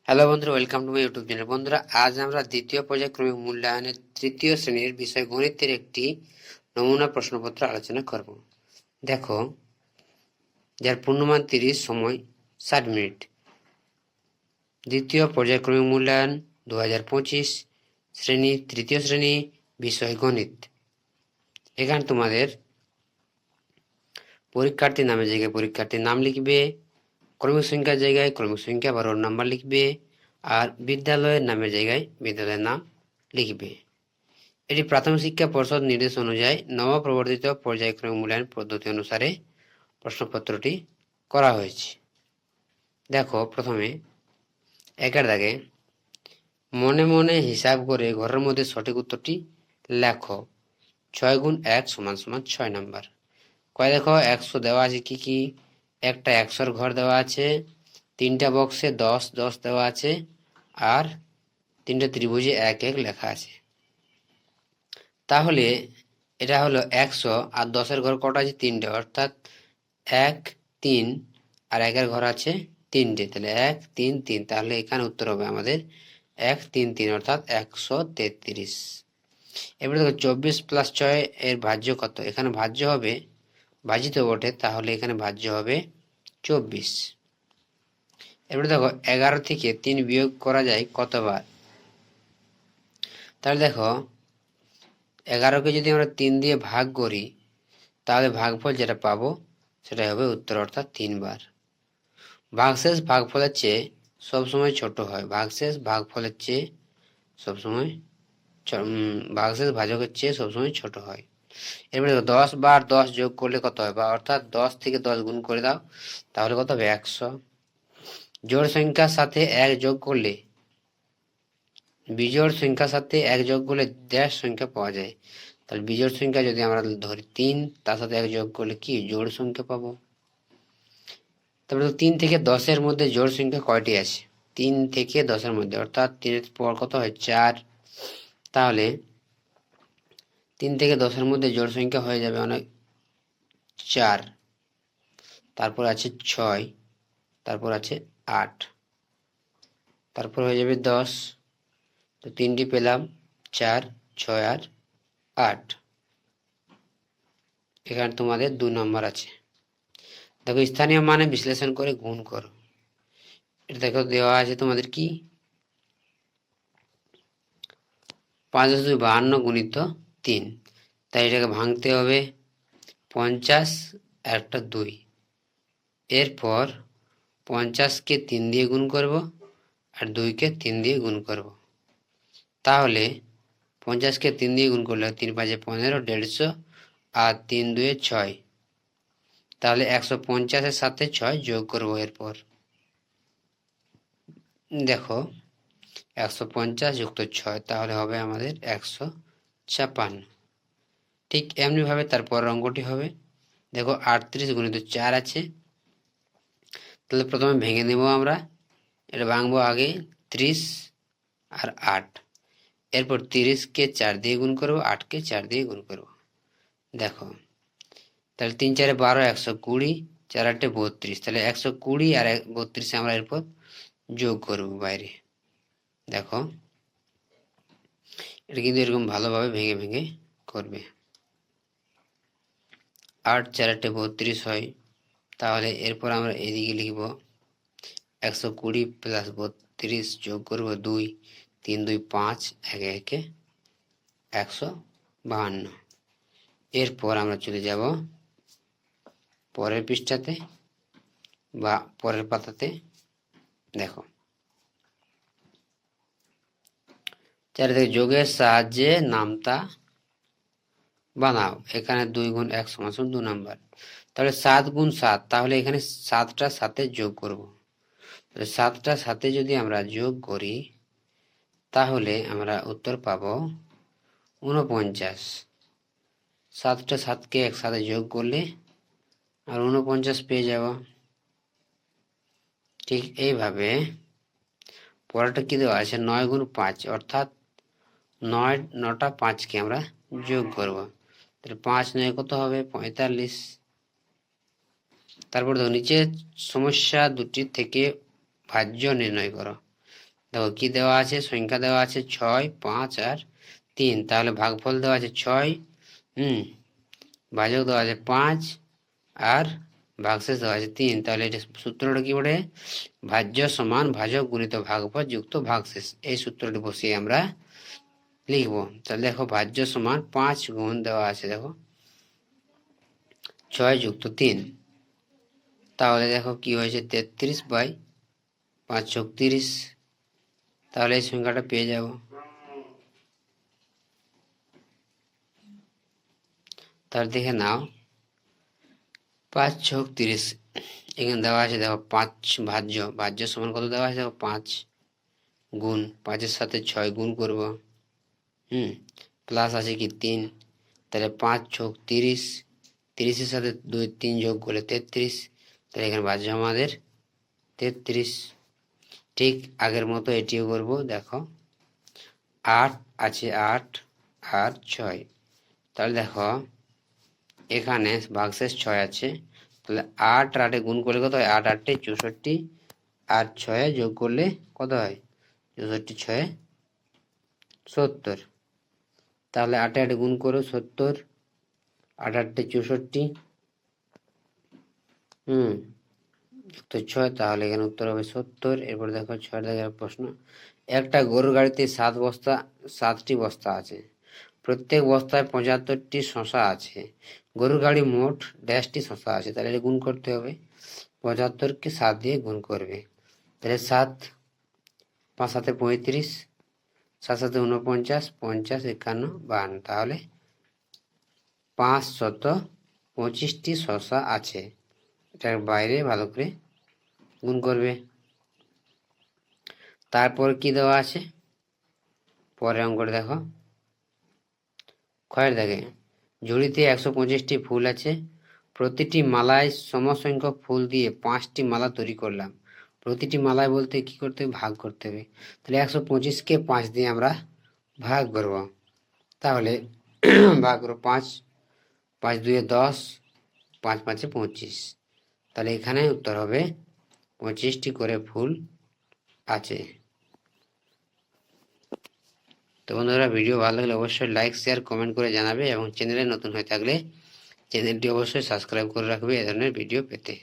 Hello বন্ধুরা, welcome to my YouTube channel. বন্ধুরা, আজ আমরা দ্বিতীয় পর্যায়ক্রমিক মূল্যায়নের তৃতীয় শ্রেণীর বিষয় গণিতের একটি নমুনা প্রশ্নপত্র আলোচনা করব। দেখো, যার পূর্ণমান 30, সময় 60 মিনিট। দ্বিতীয় পর্যায়ক্রমিক মূল্যায়ন 2025, শ্রেণী তৃতীয় শ্রেণী, বিষয় গণিত। এখানে তোমাদের পরীক্ষার্থীর নামের জায়গায় পরীক্ষার্থীর নাম লিখবে, ক্রমিক সংখ্যার জায়গায় ক্রমিক সংখ্যা বা রোল নাম্বার লিখবে, আর বিদ্যালয়ের নামের জায়গায় বিদ্যালয়ের নাম লিখবে। এটি প্রাথমিক শিক্ষা পর্ষদ নির্দেশ অনুযায়ী নবপ্রবর্তিত পর্যায়ক্রমিক মূল্যায়ন পদ্ধতি অনুসারে প্রশ্নপত্রটি করা হয়েছে। দেখো, প্রথমে 1 দাগে মনে মনে হিসাব করে ঘরের মধ্যে সঠিক উত্তরটি লেখো। 6 গুণ 1 সমান সমান 6 নাম্বার। দেখো, 100 দেওয়া আছে কি কি? একটা 100-র ঘর দেওয়া আছে, 3টা বক্সে 10 10 দেওয়া আছে, আর 3টে ত্রিভুজে 1 1 লেখা আছে। তাহলে এটা হলো 100, আর 10-এর ঘর কটা আছে? 3টে, অর্থাৎ 1 3, আর 1-এর ঘর আছে 3টে, তাহলে 1 3 3। তাহলে এখানে উত্তর হবে আমাদের 1 3 3, অর্থাৎ 133। এবারে দেখো, 24 + 6 এর ভাজ্য কত? এখানে ভাজ্য হবে, ভাজিত বটে, তাহলে এখানে ভাজ্য হবে 24। এবারে দেখো, 11 থেকে 3 বিয়োগ করা যায় কতবার? তাহলে দেখো, 11কে যদি আমরা 3 দিয়ে ভাগ করি, তাহলে ভাগফল যেটা পাবো সেটাই হবে উত্তর, অর্থাৎ 3 বার। ভাগশেষ ভাগফলের চেয়ে সবসময় ছোট হয়। ভাগশেষ ভাগফলের চেয়ে সবসময় ভাগশেষ ভাজকের চেয়ে সবসময় ছোট হয়। এবারে 10 বার 10 যোগ করলে কত হয়? বা অর্থাৎ 10 থেকে 10 গুণ করে দাও, তাহলে কত হবে? 100। জোড় সংখ্যার সাথে 1 যোগ করলে, বিজোড় সংখ্যার সাথে 1 যোগ করলে ড্যাশ সংখ্যা পাওয়া যায়। তাহলে বিজোড় সংখ্যা যদি আমরা ধরি 3, তার সাথে 1 যোগ করলে কি জোড় সংখ্যা পাবো। তারপরে 3 থেকে 10-এর মধ্যে জোড় সংখ্যা কয়টি আছে? 3 থেকে 10-এর মধ্যে, অর্থাৎ 3-এর পর কত হয়? 4। তাহলে 3 থেকে 10-এর মধ্যে জোড় সংখ্যা হয়ে যাবে অনেক 4, তারপর আছে 6, তারপর আছে 8, তারপর হয়ে যাবে 10। তো 3টি পেলাম, 4 6 আর 8। এখানে তোমাদের 2 নম্বর আছে। দেখো, স্থানীয় মানে বিশ্লেষণ করে গুণ করো। এটা দেখো, দেওয়া আছে তোমাদের কি 552 গুণিত 3। তাই এটাকে ভাঙতে হবে, 50 একটা 2। এরপর 50-কে 3 দিয়ে গুণ করব, আর 2-কে 3 দিয়ে গুণ করব। তাহলে 50-কে 3 দিয়ে গুণ করলে 3 5 15, 150, আর 3 2 6। তাহলে 150-এর সাথে 6 যোগ করব। এরপর দেখো, 150 যুক্ত 6, তাহলে হবে আমাদের 156। ঠিক এমনিভাবে তারপর অঙ্কটি হবে। দেখো, 38 গুণিত 4 আছে, তাহলে প্রথমে ভেঙে নেব আমরা। এটা ভাঙবো আগে, 30 আর 8। এরপর 30-কে 4 দিয়ে গুণ করবো, 8-কে 4 দিয়ে গুণ করবো। দেখো, তাহলে 3 4 12, 120, 4 8 32। তাহলে 120 আর 32 আমরা এরপর যোগ করব বাইরে। দেখো, এটা কিন্তু এরকম ভালোভাবে ভেঙে ভেঙে করবে। 8 4 8 32 হয়। তাহলে এরপর আমরা এদিকে লিখব 120 + 32 যোগ করব 2, 3 2 5, 1 1 152। এরপর আমরা চলে যাব পরের পৃষ্ঠাতে বা পরের পাতাতে। দেখো, চারিদিকে যোগের সাহায্যে নামতা বানাও। এখানে 2 গুণ 1 সমান 2 নাম্বার। তাহলে 7 গুণ 7, তাহলে এখানে 7টা 7-এ যোগ করব। তাহলে 7টা 7-এ যদি আমরা যোগ করি, তাহলে আমরা উত্তর পাব 49। 7টা 7-কে একসাথে যোগ করলে আর 49 পেয়ে যাব। ঠিক এইভাবে পরেরটা কি দেওয়া আছে? 9 গুণ 5, অর্থাৎ 9টা 5-কে আমরা যোগ করব। তাহলে 5 9 কত হবে? 45। তারপর দেখো, নিচে সমস্যা দুটি থেকে ভাজ্য নির্ণয় করো। দেখো কি দেওয়া আছে, সংখ্যা দেওয়া আছে 6, 5 আর 3। তাহলে ভাগফল দেওয়া আছে 6, ভাজক দেওয়া আছে 5 আর ভাগশেষ দেওয়া আছে 3। তাহলে এটা সূত্রটা কি বলে, ভাজ্য সমান ভাজক গুণিত ভাগফল যুক্ত ভাগশেষ। এই সূত্রটি বসিয়ে আমরা লিখবো। তাহলে দেখো ভাজ্য সমান 5 গুণ দেওয়া আছে, দেখো 6 যুক্ত 3। তাহলে দেখো কি হয়েছে, 33/5 = 30। তাহলে এই সংখ্যাটা পেয়ে যাব। তাহলে দেখে নাও, 5 × 30 এখানে দেওয়া আছে, দেখো 5 ভাজ্য সমান কত দেওয়া আছে, দেখো 5 গুণ 5-এর সাথে 6 গুণ করব, প্লাস আছে কি 3। তাহলে 5 × 30, 30-এর সাথে 2 3 যোগ করলে 33। তাহলে এখানে ভাজ্য আমাদের 33। ঠিক আগের মতো এটিও করব। দেখো 8 আছে, 8 আর 6। তাহলে দেখো এখানে ভাগশেষ 6 আছে, তাহলে 8 আর 8 গুণ করলে কত হয়, 8 8 64 আর 6 যোগ করলে কত হয়, 64 6 70। তাহলে 8 8 গুণ করো 70, 8 8 64, তো 6। তাহলে এখানে উত্তর হবে 70। এরপর দেখো 6 দাগের প্রশ্ন, একটা গরুর গাড়িতে 7টি বস্তা আছে, প্রত্যেক বস্তায় 75টি শসা আছে, গরুর গাড়ি মোট ড্যাশটি শসা আছে। তাহলে এটা গুণ করতে হবে, 75কে 7 দিয়ে গুণ করবে। তাহলে 7 5 7 35, 7 7 49, 50 51 52। তাহলে 525টি শসা আছে। এটার বাইরে ভালো করে গুণ করবে। তারপর কি দেওয়া আছে, পরের অঙ্কটা দেখো, ক্ষয়ের দাগে ঝুড়িতে 125টি ফুল আছে, প্রতিটি মালায় সমসংখ্যক ফুল দিয়ে 5টি মালা তৈরি করলাম। প্রতিটি মালায় বলতে কি করতে হবে, ভাগ করতে হবে। তাহলে 125কে 5 দিয়ে আমরা ভাগ করব। তাহলে ভাগ করো 5, 5 2 10, 5 5 25। তাহলে এখানে উত্তর হবে 25টি করে ফুল আছে। তো বন্ধুরা, ভিডিও ভালো লাগলে অবশ্যই লাইক শেয়ার কমেন্ট করে জানাবে এবং চ্যানেলে নতুন হয়ে থাকলে চ্যানেলটি অবশ্যই সাবস্ক্রাইব করে রাখবে এ ধরনের ভিডিও পেতে।